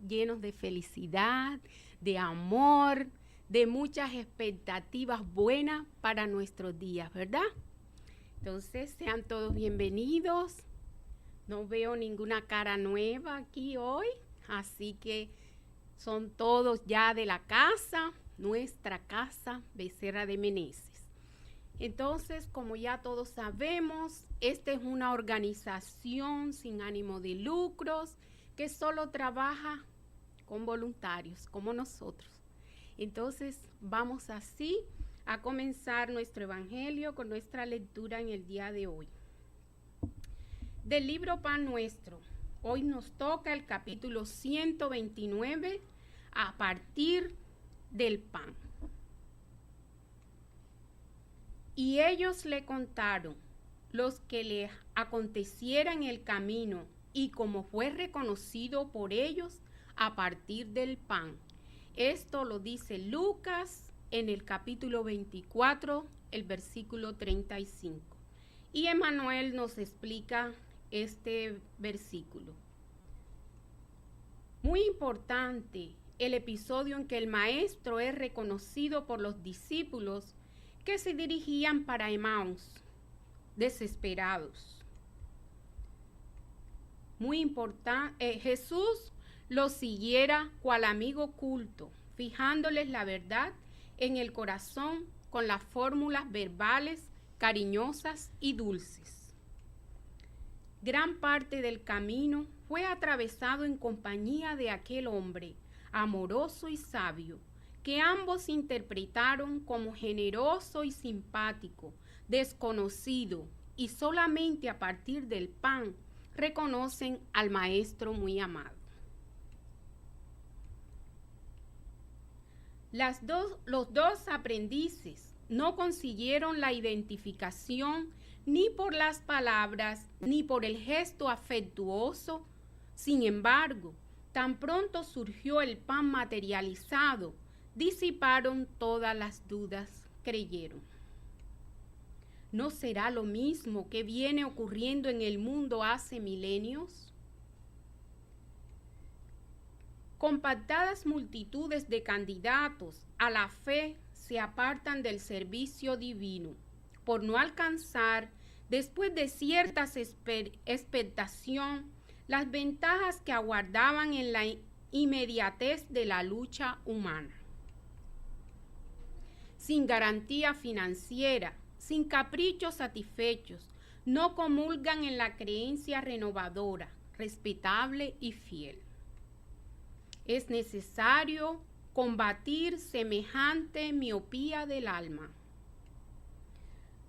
llenos de felicidad, de amor, de muchas expectativas buenas para nuestros días, ¿verdad? Entonces, sean todos bienvenidos. No veo ninguna cara nueva aquí hoy, así que son todos ya de la casa, nuestra casa Becerra de Meneses. Entonces, como ya todos sabemos, esta es una organización sin ánimo de lucros que solo trabaja con voluntarios, como nosotros. Entonces, vamos así a comenzar nuestro evangelio con nuestra lectura en el día de hoy. Del libro Pan Nuestro, hoy nos toca el capítulo 129 a partir del pan. Y ellos le contaron los que le aconteciera en el camino y como fue reconocido por ellos a partir del pan. Esto lo dice Lucas en el capítulo 24, el versículo 35. Y Emmanuel nos explica este versículo. Muy importante el episodio en que el maestro es reconocido por los discípulos que se dirigían para Emaús, desesperados. Muy importante, Jesús los siguiera cual amigo oculto, fijándoles la verdad en el corazón con las fórmulas verbales cariñosas y dulces. Gran parte del camino fue atravesado en compañía de aquel hombre amoroso y sabio, que ambos interpretaron como generoso y simpático, desconocido, y solamente a partir del pan reconocen al maestro muy amado. Los dos aprendices no consiguieron la identificación ni por las palabras ni por el gesto afectuoso. Sin embargo, tan pronto surgió el pan materializado, disiparon todas las dudas, creyeron. ¿No será lo mismo que viene ocurriendo en el mundo hace milenios? Compactadas multitudes de candidatos a la fe se apartan del servicio divino por no alcanzar, después de cierta expectación, las ventajas que aguardaban en la inmediatez de la lucha humana. Sin garantía financiera, sin caprichos satisfechos, no comulgan en la creencia renovadora, respetable y fiel. Es necesario combatir semejante miopía del alma.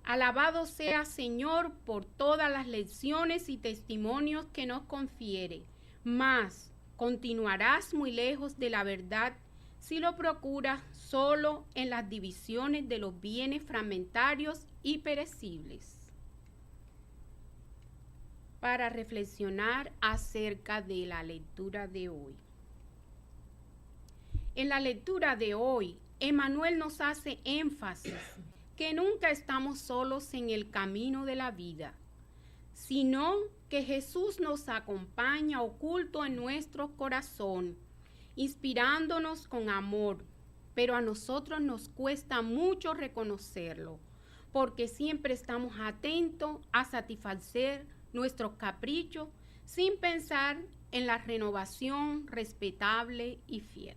Alabado sea Señor por todas las lecciones y testimonios que nos confiere, mas continuarás muy lejos de la verdad si lo procuras solo en las divisiones de los bienes fragmentarios y perecibles. Para reflexionar acerca de la lectura de hoy. En la lectura de hoy, Emmanuel nos hace énfasis que nunca estamos solos en el camino de la vida, sino que Jesús nos acompaña oculto en nuestro corazón, inspirándonos con amor, pero a nosotros nos cuesta mucho reconocerlo, porque siempre estamos atentos a satisfacer nuestros caprichos sin pensar en la renovación respetable y fiel.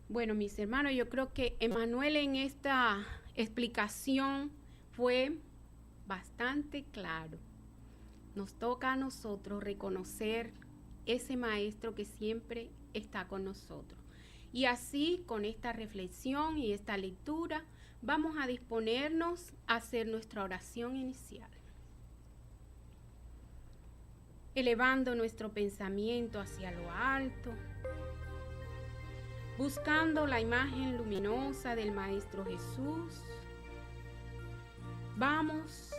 Bueno, mis hermanos, yo creo que Emmanuel en esta explicación fue bastante claro. Nos toca a nosotros reconocer ese maestro que siempre está con nosotros. Y así, con esta reflexión y esta lectura, vamos a disponernos a hacer nuestra oración inicial. Elevando nuestro pensamiento hacia lo alto, buscando la imagen luminosa del Maestro Jesús, vamos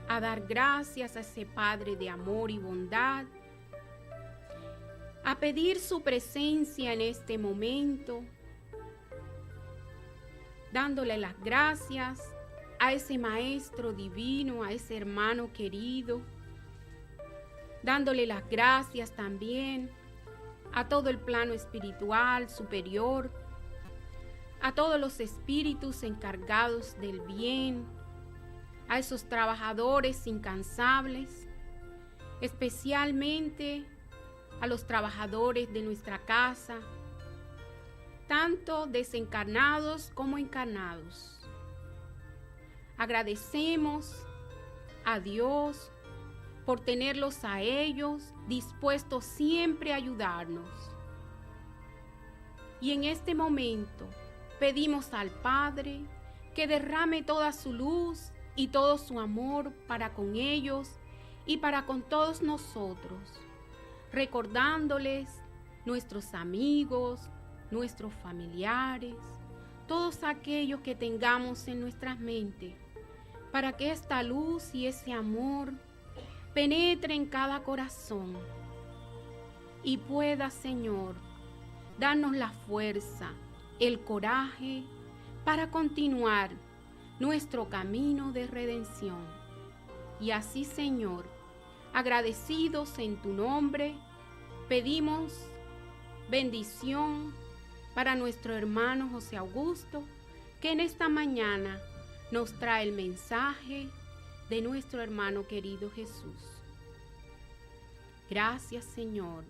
a dar gracias a ese Padre de amor y bondad, a pedir su presencia en este momento, dándole las gracias a ese Maestro divino, a ese hermano querido, dándole las gracias también a todo el plano espiritual superior, a todos los espíritus encargados del bien, a esos trabajadores incansables, especialmente a los trabajadores de nuestra casa, tanto desencarnados como encarnados. Agradecemos a Dios por tenerlos a ellos dispuestos siempre a ayudarnos. Y en este momento pedimos al Padre que derrame toda su luz y todo su amor para con ellos y para con todos nosotros, recordándoles nuestros amigos, nuestros familiares, todos aquellos que tengamos en nuestras mentes, para que esta luz y ese amor penetre en cada corazón y pueda, Señor, darnos la fuerza, el coraje para continuar nuestro camino de redención. Y así, Señor, agradecidos en tu nombre, pedimos bendición para nuestro hermano José Augusto, que en esta mañana nos trae el mensaje de nuestro hermano querido Jesús. Gracias, Señor.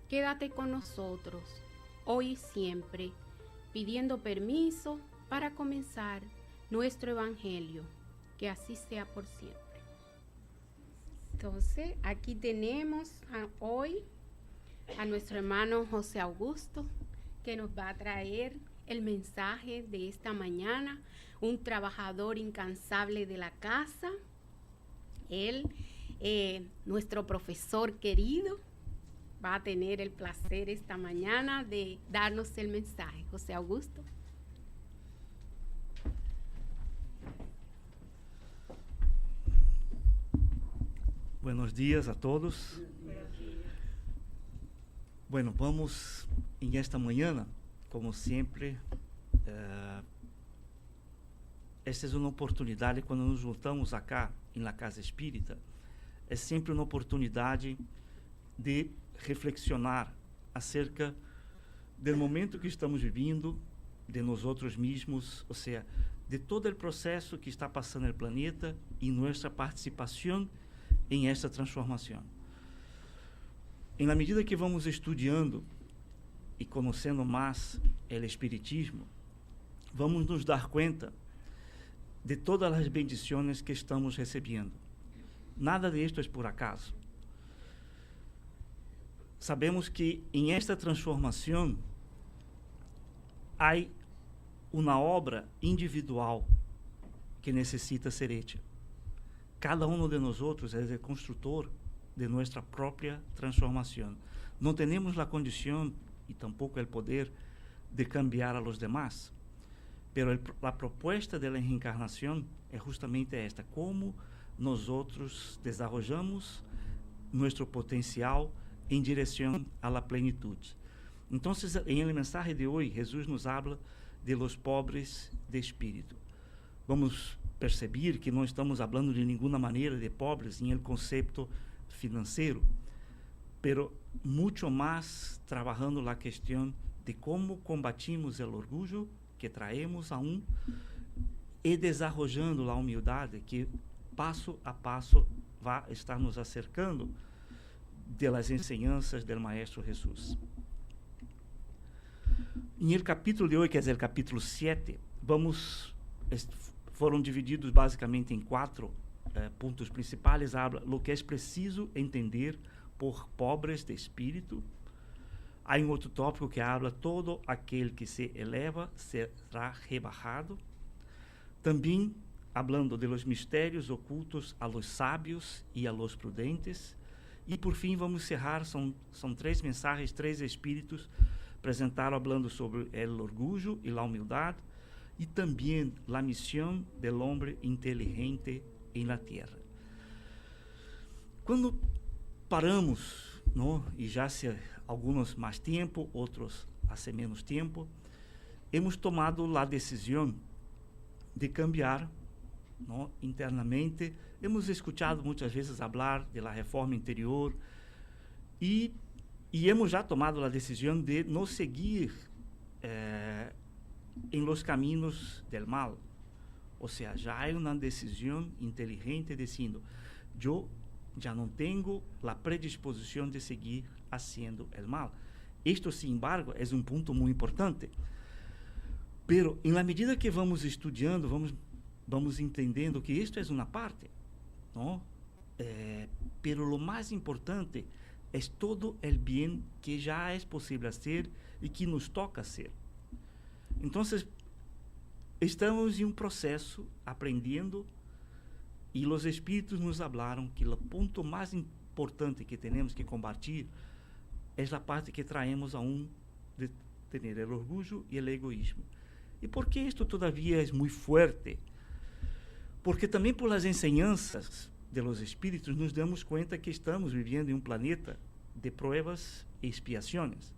Quédate con nosotros hoy y siempre, pidiendo permiso para comenzar nuestro evangelio. Que así sea por siempre. Entonces, aquí tenemos hoy a nuestro hermano José Augusto, que nos va a traer el mensaje de esta mañana, un trabajador incansable de la casa. Él, nuestro profesor querido, va a tener el placer esta mañana de darnos el mensaje. José Augusto. Buenos días a todos. Bueno, vamos en esta mañana, como siempre, esta é uma oportunidade quando nos juntamos acá na Casa Espírita, é sempre uma oportunidade de reflexionar acerca do momento que estamos vivendo, de nós outros mesmos, ou seja, de todo o processo que está passando no planeta e nossa participação em esta transformação. E na medida que vamos estudando e conhecendo mais o Espiritismo, vamos nos dar conta de todas as bendições que estamos recebendo. Nada disto é por acaso. Sabemos que em esta transformação há uma obra individual que necessita ser hecha. Cada um de nós outros é o construtor de nossa própria transformação. Não temos a condição e tampouco o poder de cambiar a los demás. Pero a proposta da reencarnação é justamente esta: como nós outros desarrollamos nosso potencial em direção à plenitude. Então, em el mensaje de hoje, Jesus nos habla de los pobres de espírito. Vamos perceber que não estamos falando de nenhuma maneira de pobres em el conceito financeiro, pero muito mais trabalhando a questão de como combatimos o orgulho que traemos aún e desarrollando a humildade que passo a passo vai estar nos acercando das enseñanças do Maestro Jesus. Em el capítulo de hoje, que é o capítulo 7, foram divididos basicamente em 4 pontos principais. Habla lo que é preciso entender por pobres de espírito. Há um outro tópico que habla: todo aquele que se eleva será rebajado. Também hablando de los mistérios ocultos a los sábios e a los prudentes. E por fim vamos cerrar, são 3 mensagens, 3 espíritos apresentaram falando sobre o orgulho e a humildade, e também a missão do homem inteligente em la terra. Quando paramos, não, e já se alguns mais tempo, outros há menos tempo, hemos tomado a decisão de cambiar ¿no? Internamente. Hemos escuchado muchas veces hablar de la reforma interior y hemos ya tomado la decisión de no seguir en los caminos del mal. O sea, ya hay una decisión inteligente diciendo, yo ya no tengo la predisposición de seguir haciendo el mal. Esto, sin embargo, es un punto muy importante. Pero, en la medida que vamos estudiando, vamos entendendo que esto es una parte, ¿no? Pero lo más importante es todo el bien que ya es posible hacer y que nos toca hacer. Entonces, estamos en un proceso aprendiendo y los espíritus nos hablaron que el punto más importante que tenemos que combatir es la parte que traemos aún de tener el orgullo y el egoísmo. ¿Y por qué esto todavía es muy fuerte? Porque también por las enseñanzas de los espíritus nos damos cuenta que estamos viviendo en un planeta de pruebas y expiaciones.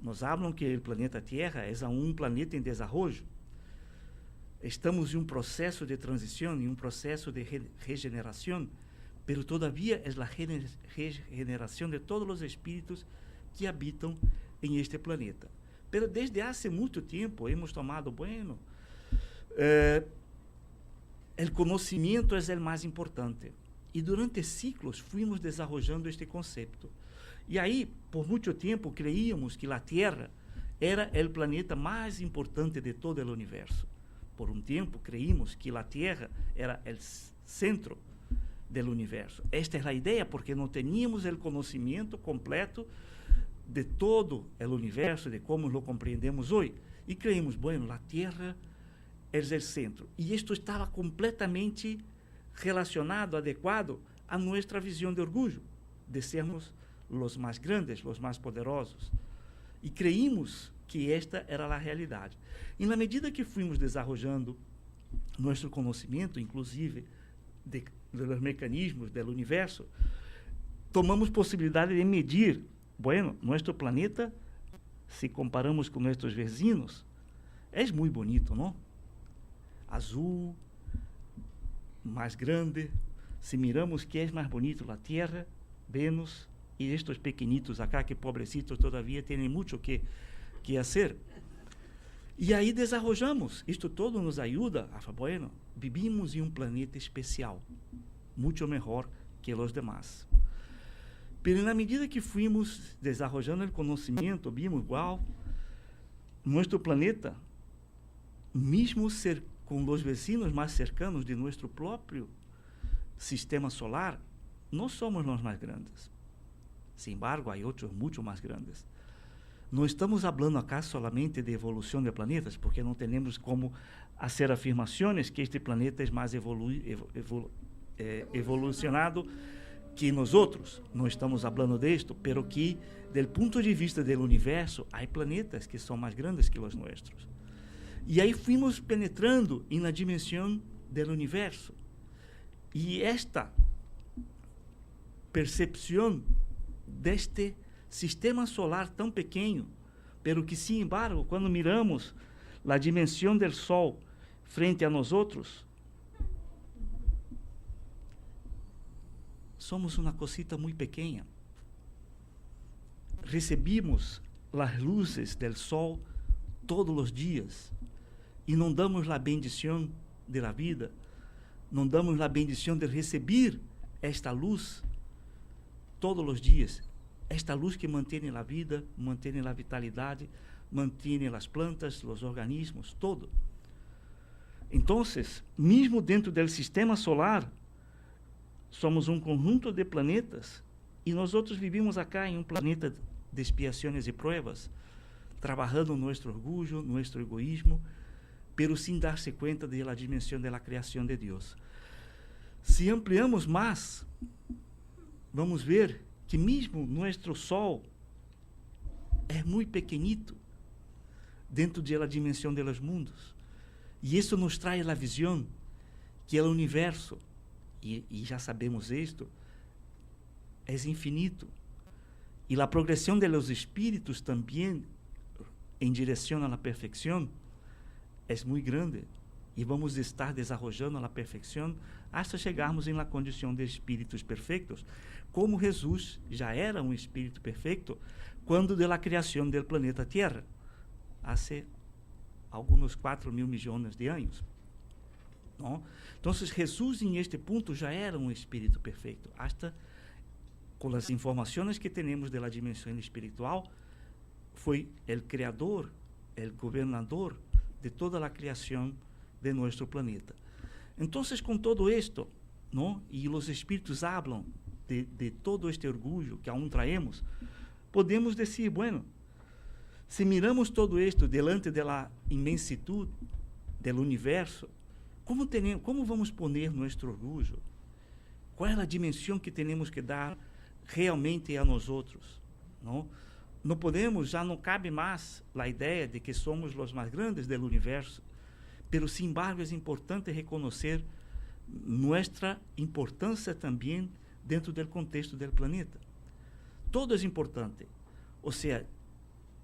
Nos hablan que el planeta Tierra es aún un planeta en desarrollo. Estamos en un proceso de transición, en un proceso de regeneración, pero todavía es la regeneración de todos los espíritus que habitan en este planeta. Pero desde hace mucho tiempo hemos tomado, bueno, el conocimiento es el más importante. Y durante siglos fuimos desarrollando este concepto. Y ahí, por mucho tiempo, creíamos que la Tierra era el planeta más importante de todo el universo. Por un tiempo creímos que la Tierra era el centro del universo. Esta es la idea, porque no teníamos el conocimiento completo de todo el universo, de cómo lo comprendemos hoy. Y creímos, bueno, la Tierra es el centro. Y esto estaba completamente relacionado, adecuado a nuestra visión de orgullo, de sermos los más grandes, los más poderosos. E creímos que esta era a realidade. E na medida que fuimos desarrollando nosso conhecimento, inclusive dos mecanismos do universo, tomamos possibilidade de medir, bueno, nosso planeta, se comparamos com nossos vizinhos, é muito bonito, não? Azul, mais grande. Se miramos que é mais bonito a Terra, Vênus, e estes pequenitos acá, que pobrecitos todavia têm muito que fazer. E aí desarrollamos. Isto todo nos ajuda a falar, bueno, vivimos em um planeta especial, muito melhor que os demais. Pero na medida que fuimos desarrollando o conhecimento, vimos, igual, nosso planeta, mesmo ser com os vecinos mais cercanos de nosso próprio sistema solar, não somos os mais grandes. Sin embargo, há outros muito mais grandes. Não estamos falando acá solamente de evolução de planetas, porque não temos como fazer afirmações que este planeta é mais evolucionado que nós outros. Não estamos falando disto, pero que, do ponto de vista do universo, há planetas que são mais grandes que os nossos. E aí fomos penetrando na dimensão do universo. E esta percepção deste sistema solar tão pequeno, pero que, sin embargo, quando miramos a dimensão do Sol frente a nós outros, somos uma cosita muito pequena. Recebemos as luzes do Sol todos os dias e não damos a bendição da vida, não damos a bendição de receber esta luz todos os dias. Esta luz que mantém a vida, mantém a vitalidade, mantém as plantas, os organismos, todo. Então, mesmo dentro do sistema solar, somos um conjunto de planetas e nós outros vivimos acá em um planeta de expiações e pruebas, trabalhando nosso orgulho, nosso egoísmo, pero sem dar-se conta da dimensão da criação de Deus. Se ampliamos mais, vamos ver que mesmo nosso Sol é muito pequenito dentro da dimensão dos mundos. E isso nos traz a visão que o universo, e já sabemos isto, é infinito. E a progressão dos espíritos também em direção à perfeição é muito grande. e vamos estar desarrollando a perfeição hasta chegarmos em la condição de espíritos perfeitos, como Jesus já era um espírito perfeito quando de la criação do planeta Terra, há alguns 4.000 milhões de anos. Não? Então, Jesus em este ponto já era um espírito perfeito, hasta com as informações que temos da dimensão espiritual, foi o criador, o governador de toda a criação de nosso planeta. Então, com todo isto, ¿no? E os espíritos hablam de todo este orgulho que aún traemos, podemos dizer, bueno, se miramos todo isto delante da imensidão do universo, como vamos poner nosso orgulho? Qual é a dimensão que temos que dar realmente a nós outros? Não podemos, já não cabe mais a ideia de que somos os mais grandes do universo, pero, sin embargo, é importante reconhecer nossa importância também dentro do contexto do planeta. Todo é importante, ou seja,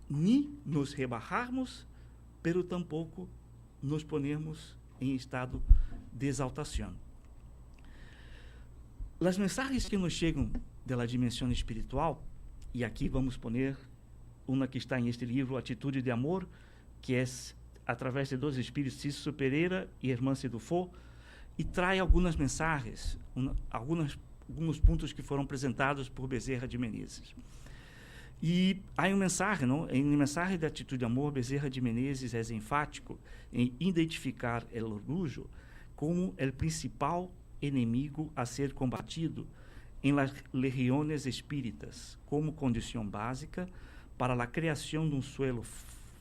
nem nos rebajarmos, pero tampouco nos ponermos em estado de exaltação. As mensagens que nos chegam da dimensão espiritual, e aqui vamos poner uma que está em este livro, Atitude de Amor, que é através de dois espíritos, Cícero Pereira e Hermance Dufour, e traz algumas mensagens, alguns pontos que foram apresentados por Bezerra de Menezes. E há uma mensagem, não? Em mensagem da Atitude de Amor, Bezerra de Menezes é enfático em identificar o orgulho como o principal inimigo a ser combatido em las legiones espíritas, como condição básica para a criação de um suelo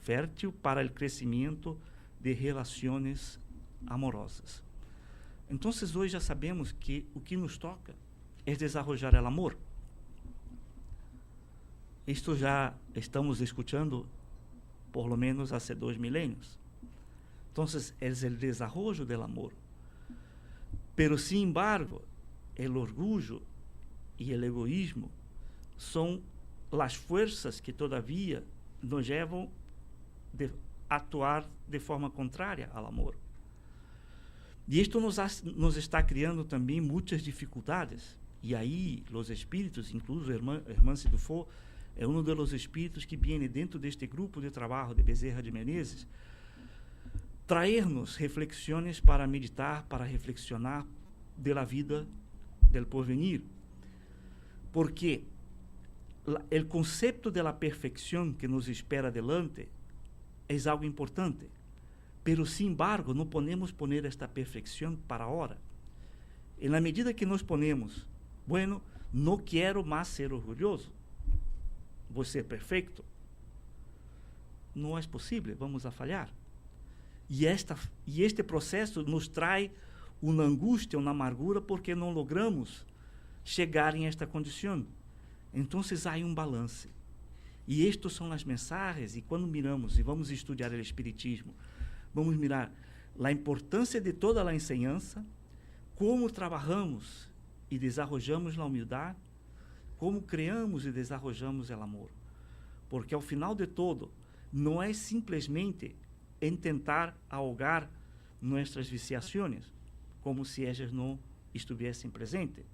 fértil para o crescimento de relações amorosas. Então, hoje já sabemos que o que nos toca é desenvolver o amor. Isto já estamos escutando por lo menos há 2 milênios. Então, é o desenvolvimento do amor. Pero, sin embargo, o orgulho e o egoísmo são as forças que todavia nos levam a atuar de forma contrária ao amor. E isto nos está criando também muitas dificuldades. E aí, os espíritos, incluso Hermance Dufour, é um dos espíritos que vem dentro deste grupo de trabalho de Bezerra de Menezes, trazer-nos reflexões para meditar, para reflexionar da vida del porvenir. Porque o conceito da perfeição que nos espera adelante é algo importante, pero, sin embargo, não podemos poner esta perfeição para agora. E na medida que nos ponemos, bueno, não quero mais ser orgulhoso, vou ser perfeito, não é possível, vamos a falhar. E este processo nos traz uma angústia, uma amargura, porque não logramos chegar em esta condição. Então, há um balance. E estas são as mensagens, e quando miramos e vamos estudar o Espiritismo, vamos mirar a importância de toda a enseñança, como trabalhamos e desenvolvemos a humildade, como criamos e desenvolvemos o amor. Porque, ao final de todo, não é simplesmente em tentar ahogar nossas viciações, como se elas não estivessem presentes.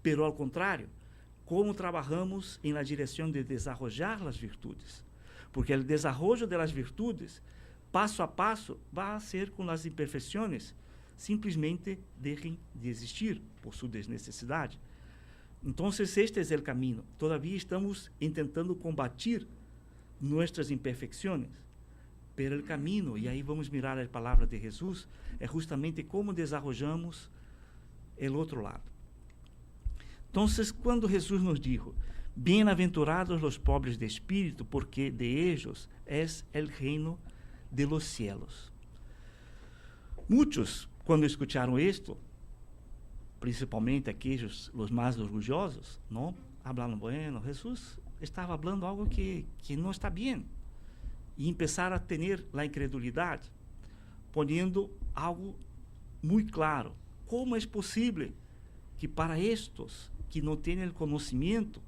Pero, ao contrário, como trabalhamos na direção de desenvolver as virtudes. Porque o desenvolvimento das virtudes, passo a passo, vai ser com as imperfeições, simplesmente deixem de existir por sua desnecessidade. Então, este é o caminho. Todavia estamos tentando combater nossas imperfeições. Pero o caminho, e aí vamos mirar a palavra de Jesus, é justamente como desenvolvemos o outro lado. Então, quando Jesus nos diz, bem-aventurados os pobres de espírito, porque de ellos es el reino de los cielos. Muitos, quando escutaram isto, principalmente aqueles os mais orgulhosos, não, falaram, bueno, Jesus estava falando algo que não está bem. E começaram a ter a incredulidade, ponendo algo muito claro. Como é possível que para estes que não têm o conhecimento,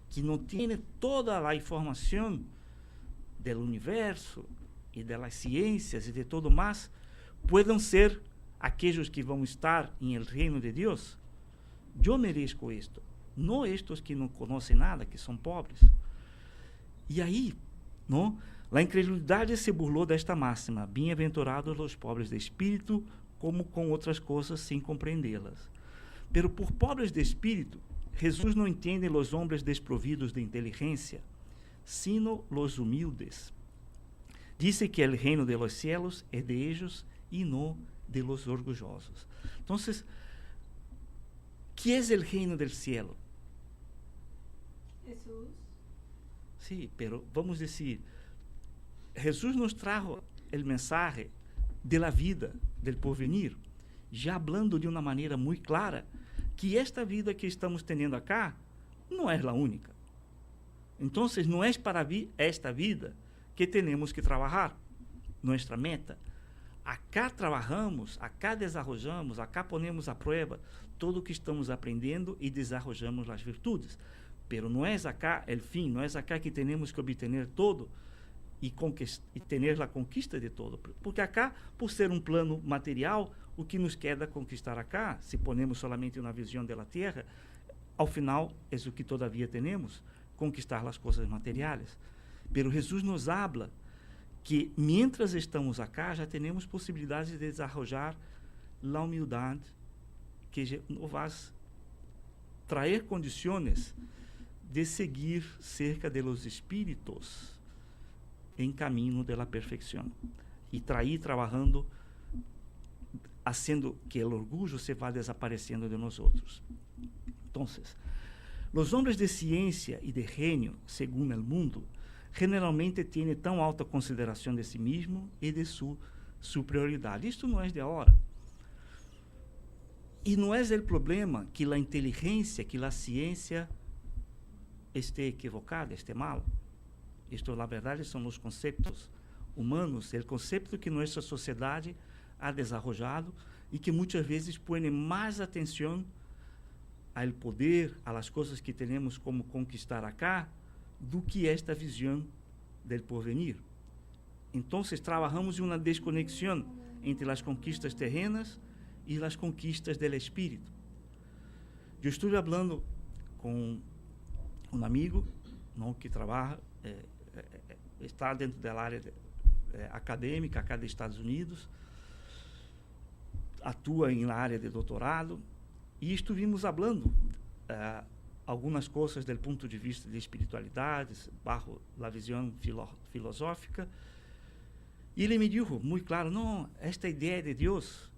que não têm toda a informação do universo e das ciências e de todo mais, puedan ser aquellos que vão estar en el reino de Dios. Yo merezco esto, no estos que no conocen nada, que son pobres. E aí, não? A incredulidade se burlou desta máxima: bem-aventurados os pobres de espírito, como com outras coisas sem compreendê-las. Pero por pobres de espírito, Jesus não entende os homens desprovidos de inteligência, sino los humildes. Dice que el reino de los cielos é de ellos e no de los orgullosos. Então, ¿qué es el reino del cielo? Jesús. Sí, pero vamos decir, Jesús nos trajo el mensaje de la vida, del porvenir, já hablando de uma maneira muito clara que esta vida que estamos tendo acá não é a única. Então, não é para esta vida que temos que trabalhar, nossa meta. Acá trabalhamos, acá desarrollamos, acá ponemos a prueba todo o que estamos aprendendo e desarrollamos as virtudes. Pero não é acá o fim, não é acá que temos que obter todo e ter a conquista de todo. Porque acá, por ser um plano material, o que nos queda conquistar acá, se ponemos solamente uma visão da terra, ao final é o que todavia temos, conquistar as coisas materiais. Pero Jesus nos habla que, mientras estamos acá, já temos possibilidade de desarrollar a humildade que nos vai trazer condições de seguir cerca de los espíritos em caminho de la perfeição e trair trabalhando, haciendo que o orgulho se vá desaparecendo de nós outros. Então, os homens de ciência e de gênio, segundo o mundo, generalmente têm tão alta consideração de si mesmo e de sua superioridade. Isto não é de agora. E não é o problema que a inteligência, que a ciência esteja equivocada, esteja mal. Isto, na verdade, são os conceitos humanos, o conceito que nossa sociedade ha desarrollado e que muitas vezes põe mais atenção ao poder, às coisas que temos como conquistar acá, do que esta visão do porvenir. Então, trabalhamos em uma desconexão entre as conquistas terrenas e as conquistas do espírito. Eu estou falando com um amigo, não, que trabalha, está dentro da área acadêmica acá dos Estados Unidos, atua na área de doutorado, e estivemos falando algumas coisas do ponto de vista de espiritualidade, bajo a visão filosófica, e ele me disse muito claro: não, esta ideia de Deus,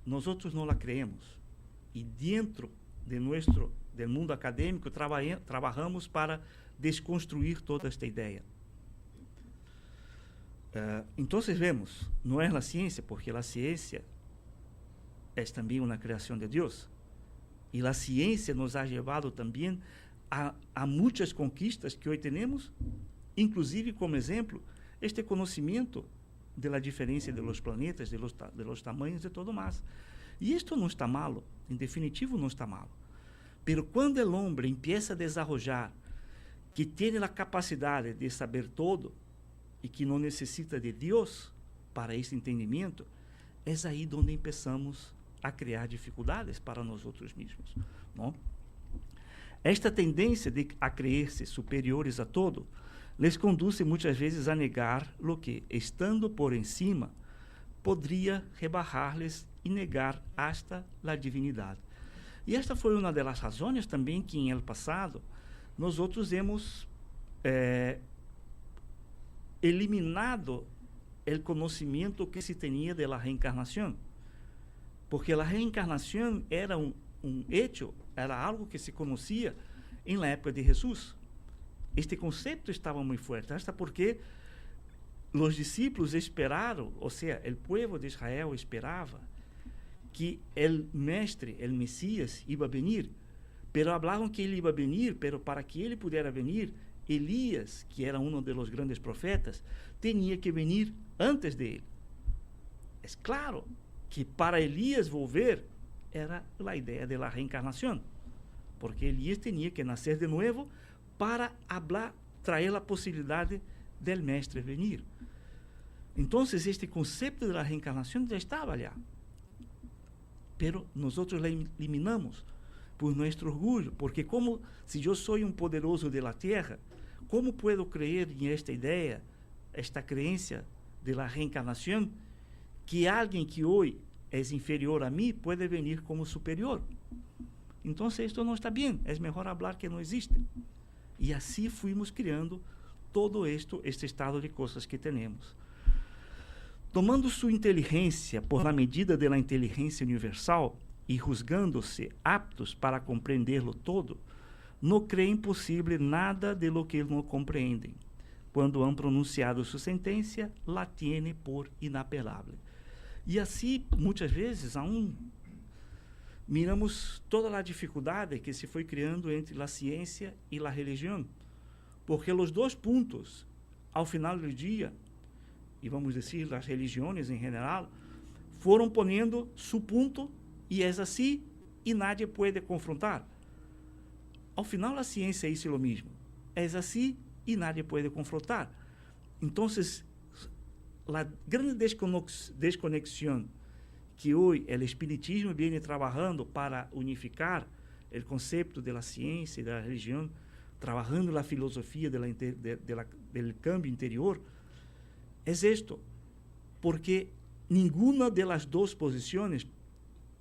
nós outros não a creemos, e dentro de do mundo acadêmico trabalhamos para desconstruir toda esta ideia. Então, vemos, não é a ciência, porque a ciência é também uma criação de Deus. E a ciência nos ha levado também a muitas conquistas que hoje temos, inclusive, como exemplo, este conhecimento da diferença de los planetas, de los tamanhos e todo mais. E isto não está malo, em definitivo não está malo. Pero quando o homem empieza a desarrollar que tem a capacidade de saber todo e que não necessita de Deus para esse entendimento, é aí onde começamos a criar dificuldades para nós outros mesmos, não? Esta tendência a crer-se superiores a todo les conduz muitas vezes a negar lo que, estando por encima, poderia rebarrar-les e negar hasta a divinidade. E esta foi uma das razões também que, em el passado, nós outros hemos eliminado o conhecimento que se tinha da reencarnação. Porque a reencarnação era um hecho, era algo que se conhecia na época de Jesus. Este conceito estava muito forte, hasta porque os discípulos esperaram, ou seja, o povo de Israel esperava que o mestre, o Messias, iba a venir, pero hablavam que ele iba a venir, pero para que ele pudesse venir, Elias, que era um dos grandes profetas, tinha que venir antes de ele. É claro que para Elias volver era a ideia da reencarnação, porque Elias tinha que nascer de novo para trazer a possibilidade del mestre venir. Então, este conceito da reencarnação já estava lá. Pero nosotros la eliminamos por nuestro orgullo, porque como si yo soy un poderoso de la tierra, ¿cómo puedo creer en esta idea, esta creencia de la reencarnación, que alguien que hoy es inferior a mí puede venir como superior? Entonces esto no está bien, es mejor hablar que no existe. Y así fuimos creando todo esto, este estado de cosas que tenemos. Tomando sua inteligência por la medida de la inteligência universal e juzgando-se aptos para compreendê-lo todo, não creem possível nada de lo que não compreendem. Quando han pronunciado sua sentença, la tiene por inapelável. E assim, muitas vezes, miramos toda a dificuldade que se foi criando entre a ciência e a religião, porque os dois pontos, ao final do dia, e vamos dizer, as religiões em geral, foram ponendo seu ponto, e é assim, e nadie pode confrontar. Ao final, a ciência é o mesmo. É assim, e nadie pode confrontar. Então, a grande desconexão que hoje o espiritismo vem trabalhando para unificar o conceito da ciência e da religião, trabalhando a filosofia do cambio interior, é isto, porque nenhuma das duas posições,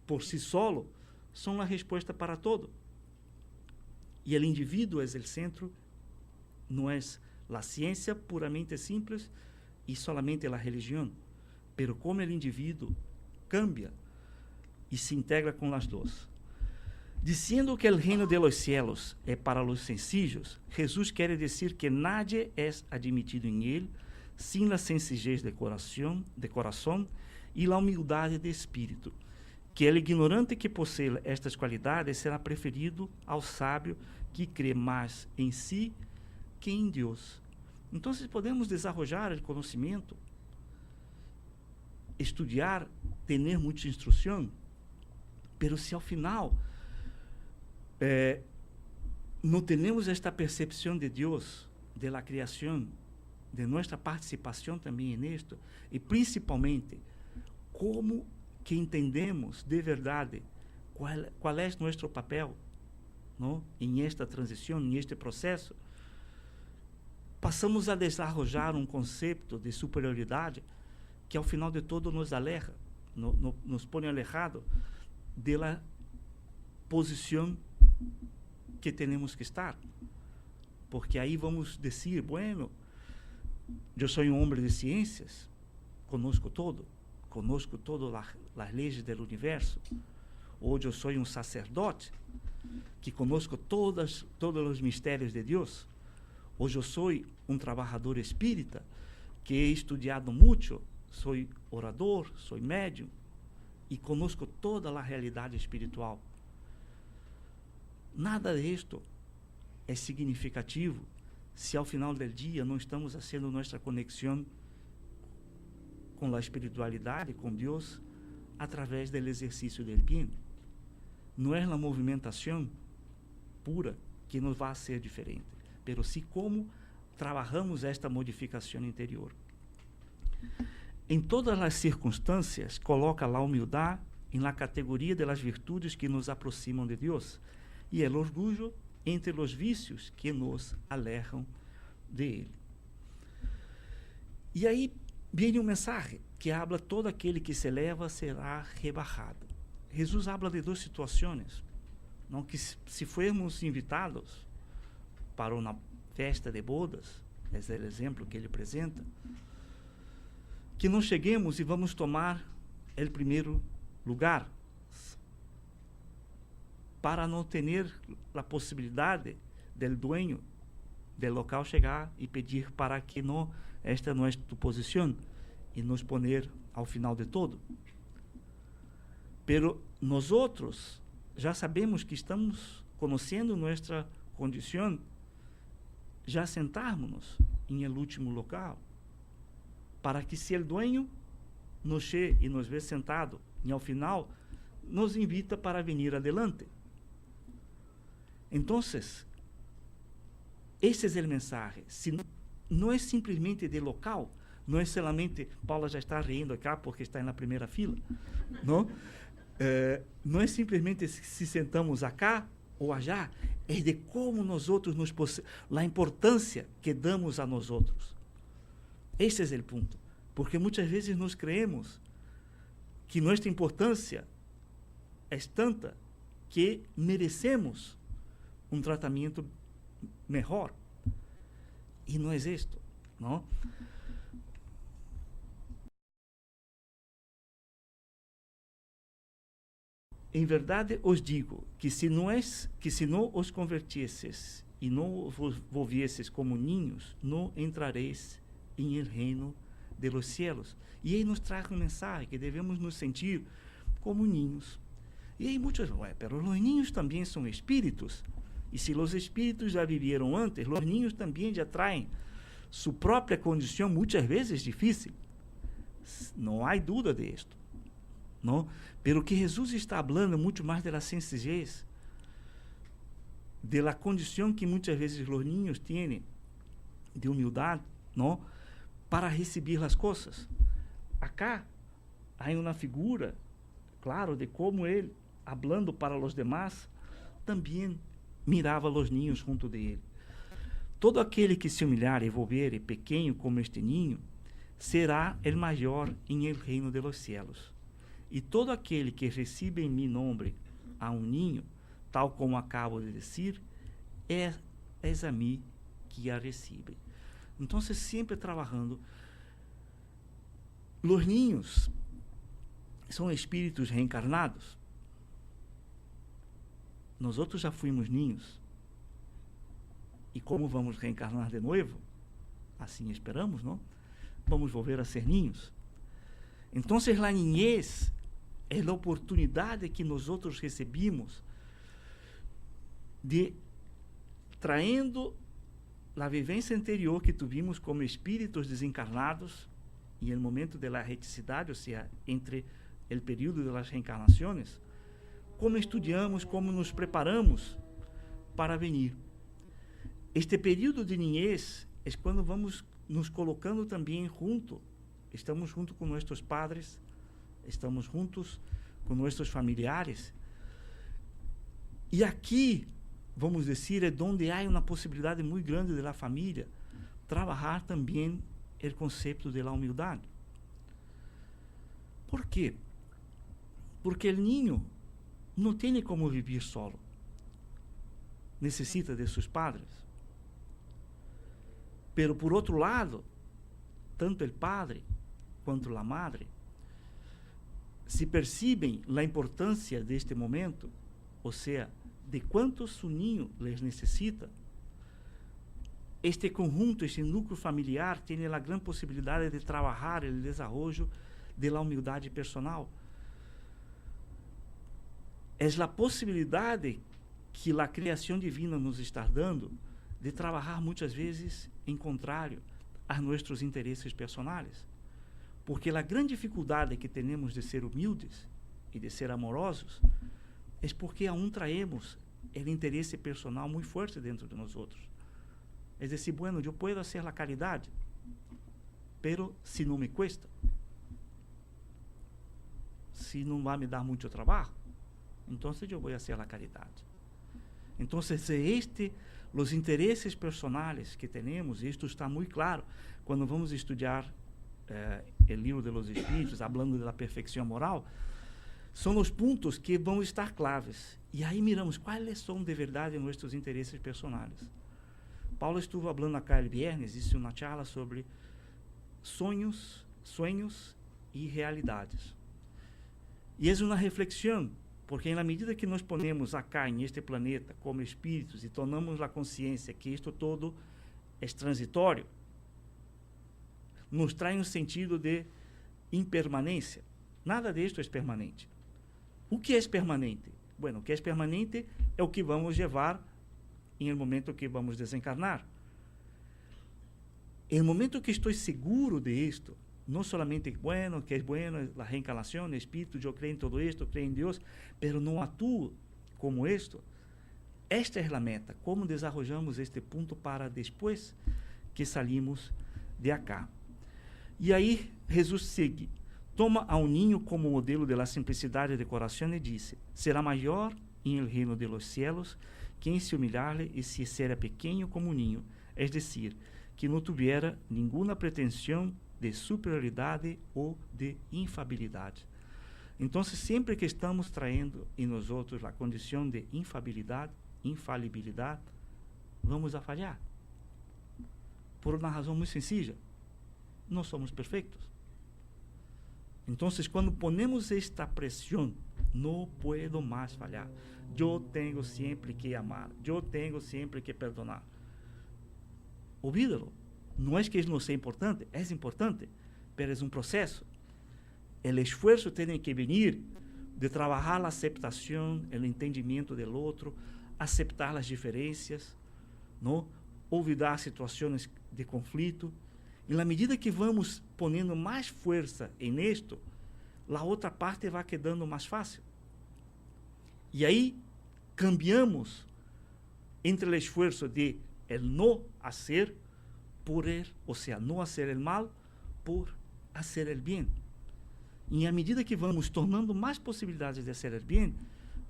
por si solo, são a resposta para todo. E o indivíduo é o centro, não é a ciência puramente simples e solamente a religião, pero como o indivíduo cambia e se integra com as duas. Dizendo que o reino de los cielos é para los sencillos, Jesus quer dizer que nadie é admitido em ele sin la sencillez de coração e la humildade de espírito, que el ignorante que possui estas qualidades será preferido ao sábio que crê mais em si que em Deus. Então, podemos desarrollar o conhecimento, estudar, ter muita instrução, pero se ao final não temos esta percepção de Deus, de la criação, de nossa participação também nisto, e principalmente como que entendemos de verdade qual é nosso papel, não, em esta transição, em este processo, passamos a desarrollar um conceito de superioridade que ao final de todo nos aleja, nos põe alejado da posição que temos que estar, porque aí vamos dizer, bueno, eu sou um homem de ciências, conosco todas as leis do universo. Hoje eu sou um sacerdote que conosco todos os mistérios de Deus. Hoje eu sou um trabalhador espírita que he estudado muito, sou orador, sou médium e conosco toda a realidade espiritual. Nada disto é significativo se ao final do dia não estamos fazendo nossa conexão com a espiritualidade, com Deus, através do exercício do bem. Não é a movimentação pura que nos vai ser diferente, pero sim como trabalhamos esta modificação interior. Em todas as circunstâncias, coloca a humildade em la categoria das virtudes que nos aproximam de Deus e o orgulho entre os vícios que nos alejam de Ele. E aí vem mensagem que habla todo aquele que se eleva será rebajado. Jesus habla de duas situações, não, que se formos invitados para uma festa de bodas, esse é o exemplo que ele apresenta, que não cheguemos e vamos tomar o primeiro lugar, para não ter a possibilidade do dueño do local chegar e pedir para que não, esta não é tu posição, e nos poner ao final de todo. Pero nós outros já sabemos que estamos conhecendo nossa condição, já sentarmos-nos em el último local, para que se o dueño nos chegue e nos vê sentado, e ao final nos invita para vir adelante. Então, este é o mensagem. Se não é simplesmente de local, não é solamente, Paula já está rindo acá porque está na primeira fila, não? Não é simplesmente se sentamos acá ou allá, é de como nós outros a importância que damos a nós outros. Esse é o ponto, porque muitas vezes nós creemos que nossa importância é tanta que merecemos um tratamento melhor. E não é isto, não? Em verdade os digo que se não os convertiesses e não vos volviesses como ninhos, não entrareis em el reino de los cielos. E aí nos traz uma mensagem que devemos nos sentir como ninhos. E aí muitos, pero os ninhos também são espíritos. E se os espíritos já viveram antes, os ninhos também já traem sua própria condição, muitas vezes difícil. Não há dúvida disto. Não? Pero que Jesus está falando muito mais da sencillez, da condição que muitas vezes os ninhos têm de humildade, não? Para receber as coisas. Acá há uma figura, claro, de como ele, falando para os demais, também mirava os ninhos junto de ele. Todo aquele que se humilhar e volver pequeno como este ninho, será el maior em el reino de los cielos. E todo aquele que recebe em mi nome a um ninho, tal como acabo de dizer, é a mim que a recebe. Então, sempre trabalhando. Os ninhos são espíritos reencarnados. Nós outros já fomos ninhos. E como vamos reencarnar de novo? Assim esperamos, não? Vamos volver a ser ninhos. Então, a niñez é a oportunidade que nós outros recebemos de, traindo a vivência anterior que tivemos como espíritos desencarnados e no momento da reticidade, ou seja, entre o período das reencarnações, como estudamos, como nos preparamos para vir. Este período de niñez é quando vamos nos colocando também junto, estamos junto com nossos padres, estamos juntos com nossos familiares. E aqui, vamos dizer, é onde há uma possibilidade muito grande da família trabalhar também o conceito da humildade. Por quê? Porque o ninho não tem como viver solo. Necessita de seus padres. Pero, por outro lado, tanto o padre quanto a madre se percebem a importância deste momento, ou seja, de quanto su ninho les necessita. Este conjunto, este núcleo familiar tem a grande possibilidade de trabalhar o desenvolvimento da humildade personal. É a possibilidade que a criação divina nos está dando de trabalhar muitas vezes em contrário a nossos interesses personais. Porque a grande dificuldade que temos de ser humildes e de ser amorosos é porque aún traemos o interesse personal muito forte dentro de nós outros. É dizer, bueno, eu posso fazer a caridade, pero se não me cuesta, se não vai me dar muito trabalho, então eu vou fazer a caridade. Então, os interesses personais que temos, isto está muito claro quando vamos estudar o livro de los Espíritos, falando da perfeição moral, são os pontos que vão estar claves. E aí miramos quais são de verdade nossos interesses personais. Paulo estuvo falando acá el viernes, isso uma charla sobre sonhos e realidades. E é uma reflexão, porque na medida que nós ponemos acá neste planeta como espíritos e tornamos a consciência que isto todo é transitório, nos traz um sentido de impermanência. Nada disto é permanente. O que é permanente? Bueno, o que é permanente é o que vamos levar em el momento que vamos desencarnar. Em momento que estou seguro de isto, não solamente bueno, que é bueno, a reencarnação, o espírito, eu creio em todo isto, creio em Deus, pero não atuo como isto. Esta é a meta, como desenvolvemos este ponto para depois que salimos de acá. E aí Jesus segue. Toma a un niño como modelo de la simplicidad de corazón y dice, será mayor en el reino de los cielos quien se humilhare y se hiciera pequeño como un niño, es decir, que no tuviera ninguna pretensión de superioridade ou de infabilidade. Então, sempre que estamos traindo em nós outros a condição de infalibilidade, vamos a falhar. Por uma razão muito sencilla, não somos perfeitos. Então, quando ponemos esta pressão, não puedo mais falhar. Eu tenho sempre que amar, eu tenho sempre que perdonar. Olvídalo. No es que no sea importante, es importante, pero es un proceso. El esfuerzo tiene que venir de trabajar la aceptación, el entendimiento del otro, aceptar las diferencias, ¿no? Olvidar situaciones de conflicto. En la medida que vamos poniendo más fuerza en esto, la otra parte va quedando más fácil. Y ahí cambiamos entre el esfuerzo de el no hacer por él, o sea, no hacer el mal por hacer el bien. E à medida que vamos tornando mais possibilidades de hacer el bien,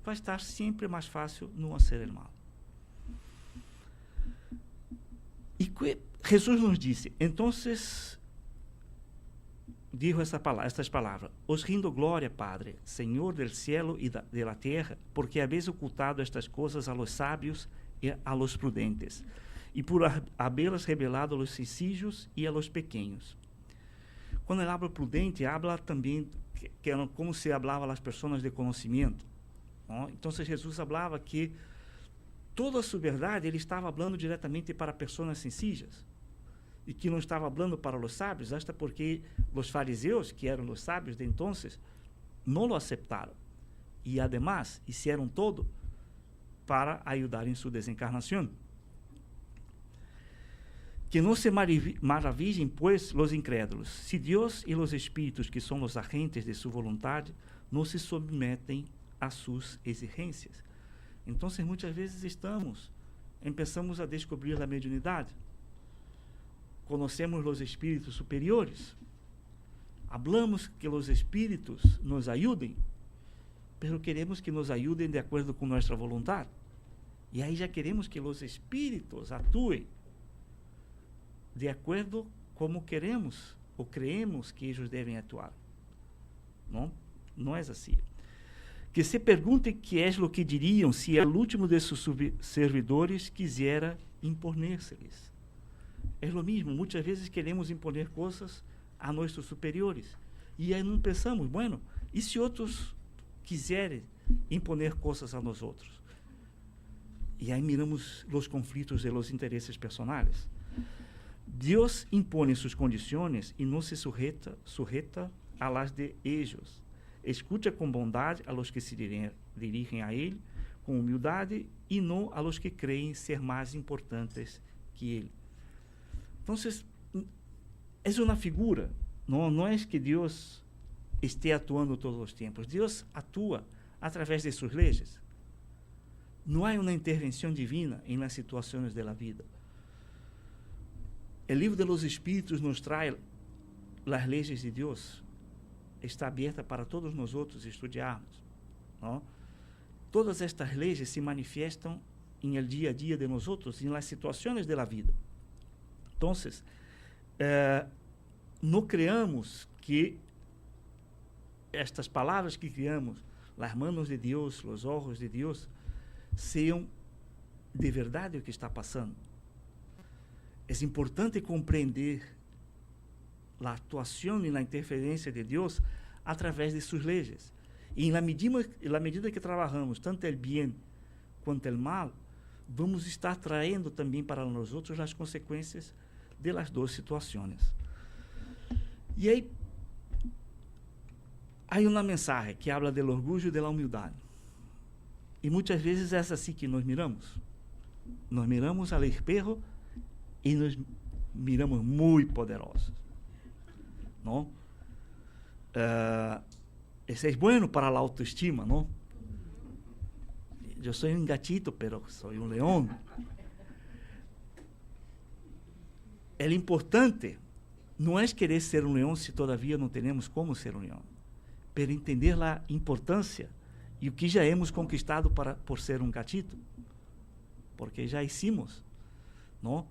vai estar sempre mais fácil não hacer el mal. E Jesus nos disse, entonces, dijo estas palavras, os rindo glória, Padre, Senhor del cielo e de la tierra, porque habéis ocultado estas coisas a los sábios e a los prudentes, e por haberlas revelado a los sencillos e a los pequeños. Quando ele habla prudente, habla também que como se hablava às pessoas de conhecimento. Então, Jesus falava que toda a sua verdade ele estava falando diretamente para pessoas sencillas e que não estava falando para os sábios, hasta porque os fariseus, que eram os sábios de então, não o aceitaram. E, además, hicieron todo para ajudar em sua desencarnação. Que no se maravillen, pues, los incrédulos, si Dios y los espíritus, que son los agentes de su voluntad, no se someten a sus exigencias. Entonces, muchas veces empezamos a descobrir la mediunidad. Conocemos los espíritus superiores. Hablamos que los espíritus nos ayuden, pero queremos que nos ayuden de acuerdo con nuestra voluntad. Y ahí ya queremos que los espíritus actúen de acordo como queremos ou creemos que eles devem atuar. Não é assim. Que se pergunte que é o que diriam se el último de seus servidores quisera imponer-se-lhes. É o mesmo, muitas vezes queremos imponer coisas a nossos superiores e aí não pensamos, bueno, e se outros quiserem imponer coisas a nós outros? E aí miramos os conflitos e os interesses personais. Dios impone sus condiciones y no se sujeta a las de ellos. Escucha con bondad a los que se dirigen a él, con humildad y no a los que creen ser más importantes que él. Entonces, es una figura, no es que Dios esté actuando todos los tiempos. Dios actúa a través de sus leyes. No hay una intervención divina en las situaciones de la vida. O livro de los Espíritos nos traz as leis de Deus. Está aberta para todos nós outros estudarmos. Todas estas leis se manifestam em el dia a dia de nós outros, em las situações da vida. Então, não creamos que estas palavras que criamos, as manos de Deus, os olhos de Deus, sejam de verdade o que está passando. É importante compreender a atuação e a interferência de Deus através de suas leis. E na medida que trabalhamos tanto o bem quanto o mal, vamos estar trazendo também para nós outros as consequências das duas situações. E aí, há uma mensagem que habla do orgulho e da humildade. E muitas vezes é assim que nos miramos. Nos miramos ao espejo e nos miramos muito poderosos. ¿No? Eso es bueno para la autoestima, ¿no? Yo soy un gatito, pero soy un león. É importante não é querer ser um leão se todavia não temos como ser um leão, pero entender a importância e o que já hemos conquistado por ser um gatito, porque já hicimos, não?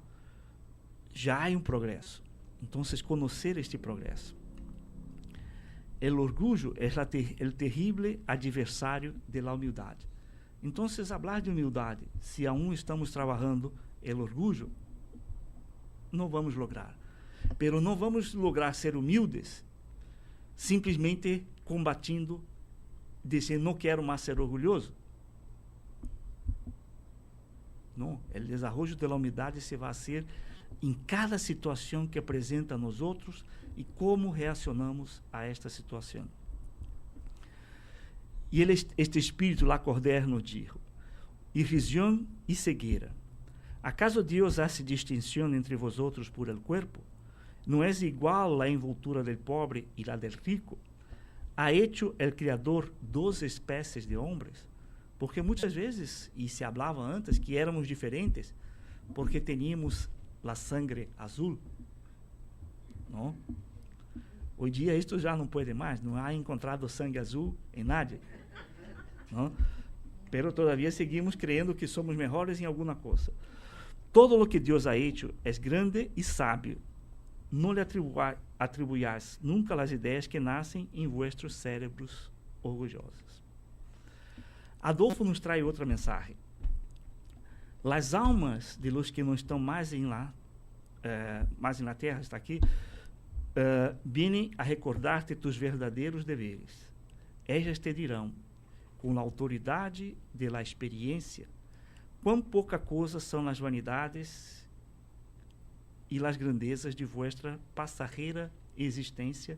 Já há um progresso. Então, conhecer este progresso. O orgulho é o terrível adversário da humildade. Então, falar de humildade, se aún estamos trabalhando o orgulho, não vamos lograr. Pero não vamos lograr ser humildes simplesmente combatendo, dizendo, não quero mais ser orgulhoso. Não, o desenvolvimento da humildade se vai ser em cada situação que apresenta a nós outros e como reacionamos a esta situação. E este espírito lá corder nos diz: irrisão e cegueira. ¿Acaso Deus hace distinção entre vosotros por el cuerpo? ¿No es igual la envoltura del pobre y la del rico? ¿Ha hecho el Criador dos especies de hombres? Porque muitas vezes, e se hablava antes, que éramos diferentes porque teníamos la sangre azul. ¿No? Hoy dia isto já não pode mais, não há encontrado sangue azul em nadie. ¿No? Pero todavía seguimos creyendo que somos mejores em alguma coisa. Todo lo que Deus ha hecho es grande e sábio. No le atribuyáis nunca as ideias que nascem em vuestros cérebros orgulhosos. Adolfo nos traz outra mensagem. As almas de los que não estão mais em la terra, está aqui, vienen a recordar-te tus verdadeiros deveres. Ellas te dirão, com a autoridade de la experiência, quão pouca coisa são as vanidades e as grandezas de vuestra passageira existência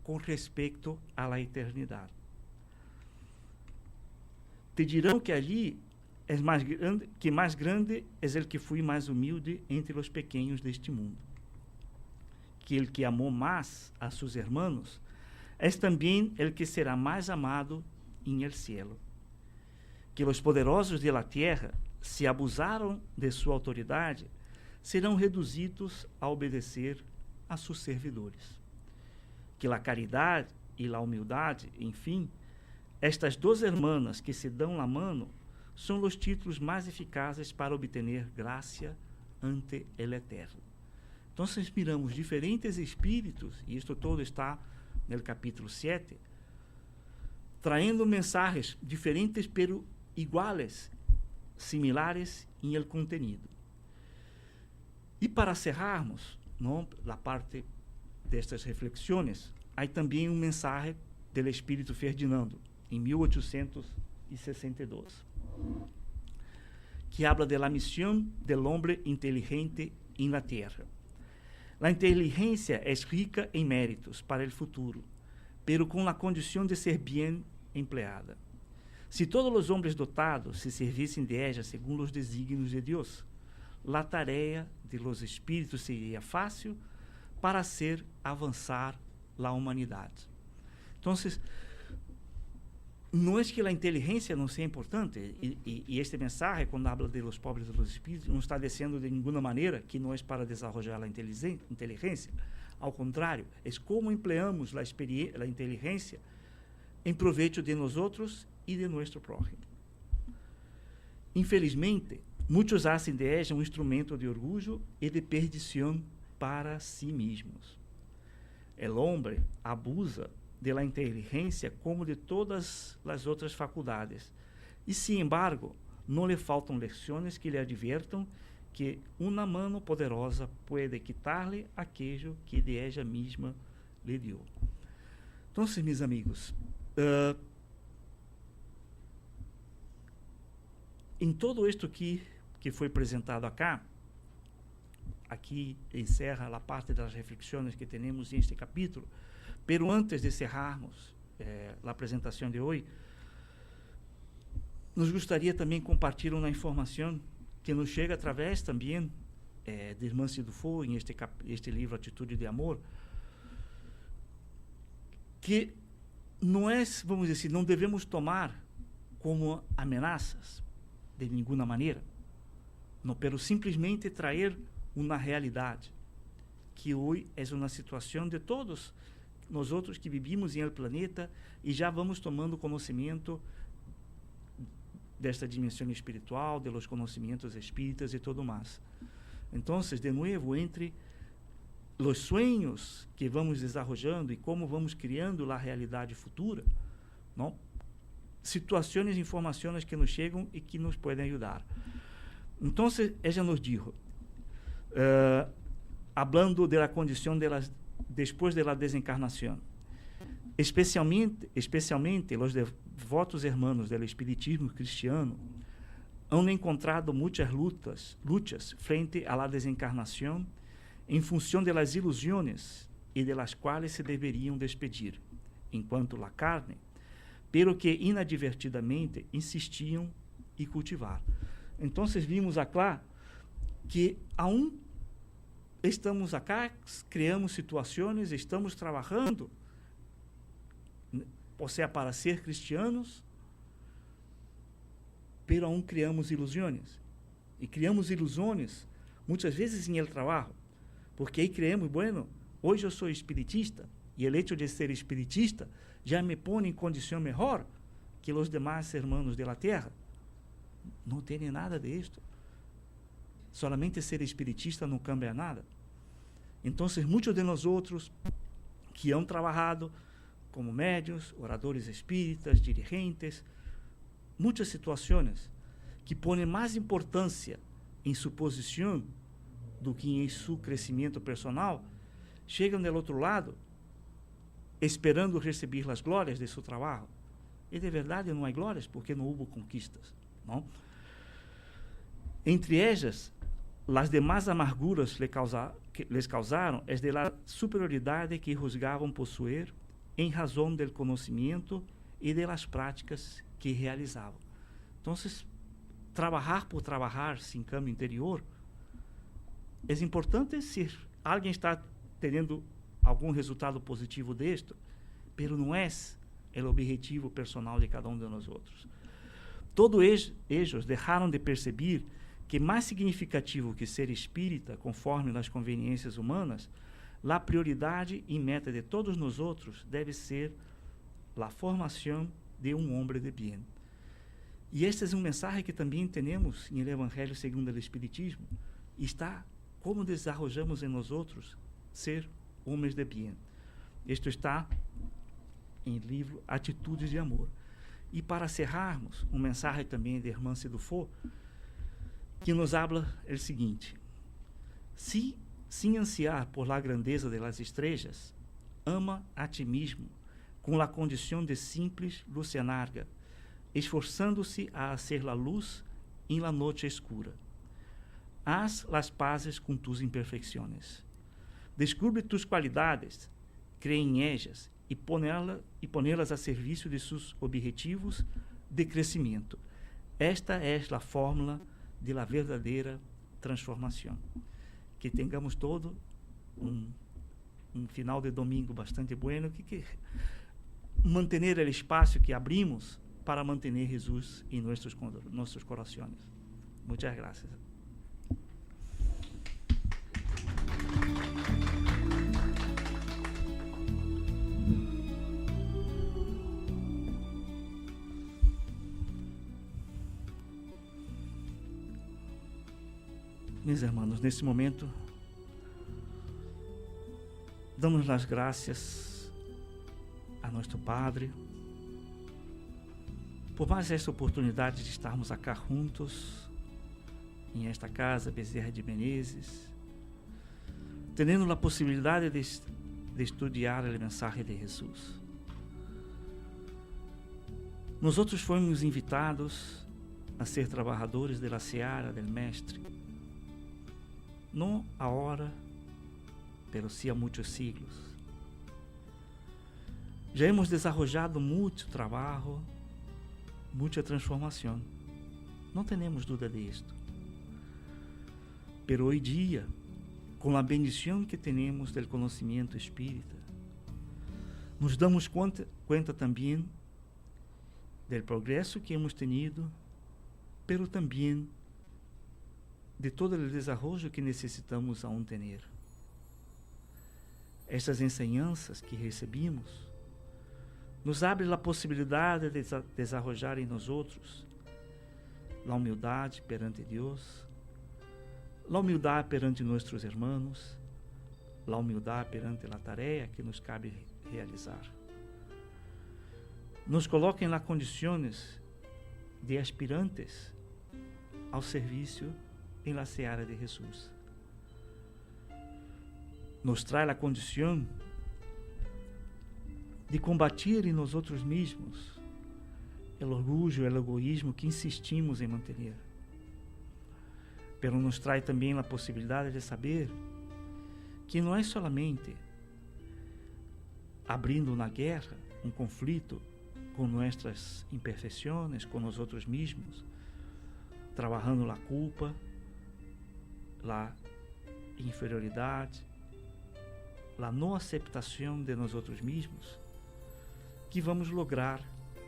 com respeito à la eternidade. Te dirão que ali é mais grande é el que fui mais humilde entre os pequenos deste mundo. Que el que amou mais a sus hermanos é também el que será mais amado em el cielo. Que os poderosos de la tierra, se abusaram de sua autoridade, serão reduzidos a obedecer a seus servidores. Que a caridade e a humildade, enfim, estas duas hermanas que se dão la mano, são os títulos mais eficazes para obter graça ante el Eterno. Então, miramos diferentes espíritos, e isto todo está no capítulo 7, traindo mensagens diferentes, pero iguales, similares em el contenido. E para cerrarmos, não, a parte destas reflexões, há também mensagem do Espírito Ferdinando, em 1862, que habla de la misión del hombre inteligente en la tierra. La inteligencia es rica en méritos para el futuro, pero con la condición de ser bien empleada. Si todos los hombres dotados se servissem de ella según los designios de Dios, la tarea de los espíritus seria fácil para hacer avançar la humanidade. Então, não é que a inteligência não seja importante, e esta mensagem, quando habla de los pobres de los espíritos, não está dizendo de nenhuma maneira que não é para desenvolver a inteligência. Ao contrário, é como empleamos a inteligência em proveito de nós outros e de nosso prójimo. Infelizmente, muitos hacen de ella um instrumento de orgulho e de perdição para si mesmos. El hombre abusa de la inteligencia como de todas as outras faculdades. E, sin embargo, não lhe faltam lecciones que lhe adviertam que uma mano poderosa pode quitar-lhe aquello que de ella mesma lhe dio. Então, meus amigos, em todo isto que foi apresentado aqui encerra a parte das reflexões que temos neste capítulo. Pero antes de cerrarmos a apresentação de hoje, nos gostaria também de compartilhar uma informação que nos chega através também de Irmã Cidufo, em este livro Atitude de Amor, que não é, vamos dizer assim, não devemos tomar como ameaças de nenhuma maneira, não, pero simplesmente trazer uma realidade que hoje é uma situação de todos nós outros que vivimos em el planeta e já vamos tomando conhecimento desta dimensão espiritual, de los conhecimentos espíritas e tudo mais. Então, de novo, entre os sonhos que vamos desenvolvendo e como vamos criando a realidade futura, não? Situações e informações que nos chegam e que nos podem ajudar. Então, ela nos dijo, hablando de la condição depois da desencarnação, especialmente os devotos hermanos do espiritismo cristiano han encontrado muitas lutas frente a la desencarnação em função de las ilusões e de las quais se deveriam despedir, enquanto la carne, pero que inadvertidamente insistiam e cultivar. Então, vimos acá que aún estamos acá, criamos situações, estamos trabalhando, ou seja, para ser cristianos, pero aún criamos ilusões. E criamos ilusões, muitas vezes, em el trabalho, porque aí criamos, bueno, hoje eu sou espiritista, e o hecho de ser espiritista já me põe em condição melhor que os demais irmãos da terra. Não tem nada disto. Solamente ser espiritista não cambia nada. Então, muitos de nós outros que han trabalhado como médios, oradores espíritas, dirigentes, muitas situações que põem mais importância em sua posição do que em seu crescimento personal, chegam do outro lado esperando receber as glórias de seu trabalho. E de verdade não há glórias porque não houve conquistas, não? Entre elas, as demais amarguras les causaram é de la superioridade que juzgavam possuir em razão do conhecimento e de las práticas que realizavam. Então, trabalhar por trabalhar sem cambio interior é importante se alguém está tendo algum resultado positivo disto, pero não é o objetivo personal de cada um de nós outros. Todos eles deixaram de perceber que mais significativo que ser espírita, conforme as conveniências humanas, a prioridade e meta de todos nós outros deve ser a formação de homem de bem. E este é mensagem que também temos no Evangelho segundo o Espiritismo. Está como desenvolvemos em nós outros ser homens de bem. Isto está em livro Atitudes de Amor. E para cerrarmos, mensagem também de Irmã Cidufo, que nos habla o seguinte: sin ansiar por la grandeza de las estrellas, ama a ti mismo com la condição de simples luciérnaga, esforçando-se a hacer la luz en la noche escura. Haz las pazes com tus imperfecciones. Descubre tus qualidades, cree em ellas e ponê-las a serviço de seus objetivos de crescimento. Esta é a fórmula de la verdadeira transformação. Que tenhamos todo um final de domingo bastante bueno, que manter o espaço que abrimos para manter Jesus em nossos corações. Muitas graças. Meus irmãos, nesse momento, damos as graças a nosso Padre por mais esta oportunidade de estarmos acá juntos, em esta casa, Bezerra de Menezes, tendo a possibilidade de estudar a mensagem de Jesus. Nós outros fomos invitados a ser trabalhadores da seara del Mestre, não agora, pero sim há muitos siglos. Já hemos desarrollado muito trabalho, muita transformação. Não temos dúvida disto. Pero hoje dia, com a bendição que temos do conhecimento espírita, nos damos conta também do progresso que hemos tenido, pero também de todo o desenvolvimento que necessitamos aún ter. estas ensinanças que recebemos nos abre a possibilidade de desarrollar em nós outros a humildade perante Deus, a humildade perante nossos irmãos, a humildade perante a tarefa que nos cabe realizar. Nos coloca em las condições de aspirantes ao serviço em la seara de Jesus. Nos traz a condição de combater em nós outros mesmos o orgulho, o egoísmo que insistimos em manter. Pero nos traz também a possibilidade de saber que não é solamente abrindo uma guerra, um conflito com nossas imperfeições, com nós outros mesmos, trabalhando a culpa, a inferioridade, a não aceitação de nós outros mesmos, que vamos lograr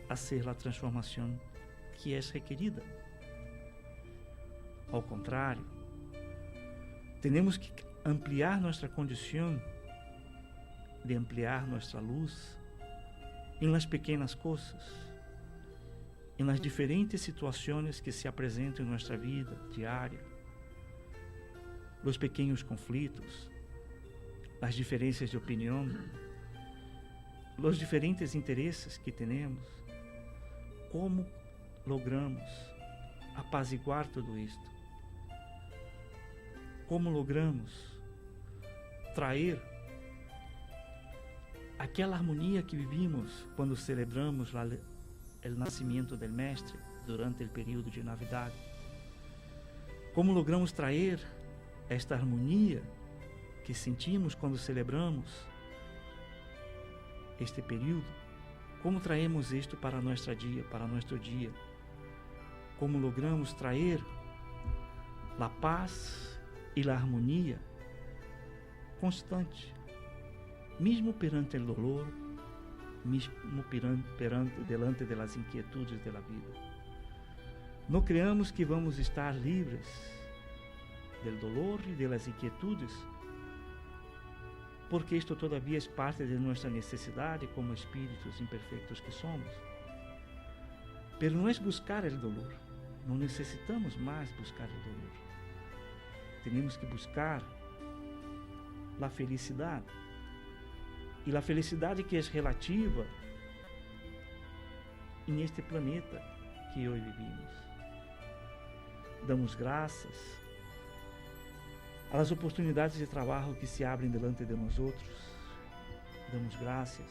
fazer a transformação que é requerida. Ao contrário, temos que ampliar nossa condição de ampliar nossa luz em las pequenas coisas, em las diferentes situações que se apresentam em nossa vida diária, os pequenos conflitos, as diferenças de opinião, os diferentes interesses que temos. Como logramos apaziguar tudo isto? Como logramos trazer aquela harmonia que vivimos quando celebramos o nascimento do Mestre durante o período de Navidad? Como logramos trazer esta harmonia que sentimos quando celebramos este período? Como traemos isto para nosso dia? Como logramos trazer a paz e a harmonia constante, mesmo perante o dolor, mesmo delante das inquietudes da vida? Não creamos que vamos estar livres do dolor e das inquietudes, porque isto todavia é parte de nossa necessidade como espíritos imperfeitos que somos. Pero não é buscar o dolor, não necessitamos mais buscar o dolor. Temos que buscar a felicidade, e a felicidade que é relativa em este planeta que hoje vivimos. Damos graças às oportunidades de trabalho que se abrem delante de nós outros. Damos graças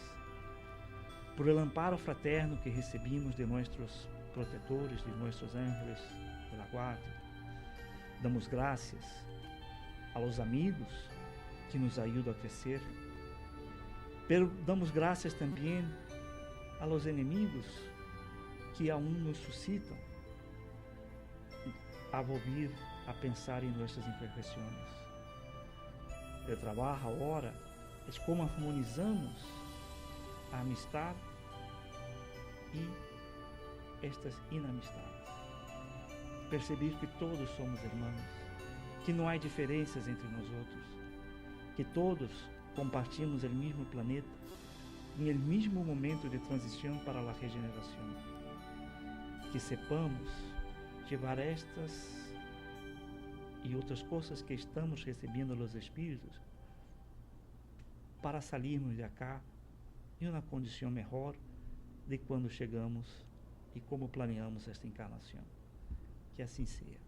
por el amparo fraterno que recebimos de nossos protetores, de nossos ángeles de la guarda. Damos graças aos amigos que nos ajudam a crescer, pero damos graças também aos inimigos que aún nos suscitam a volver a pensar em nossas imperfeições. O trabalho agora é como harmonizamos a amistade e estas inamistades. Perceber que todos somos irmãos, que não há diferenças entre nós outros, que todos compartilhamos o mesmo planeta em el mesmo momento de transição para a regeneração. Que sepamos levar estas e outras coisas que estamos recebendo dos Espíritos para sairmos de cá em uma condição melhor de quando chegamos e como planeamos esta encarnação. Que assim seja.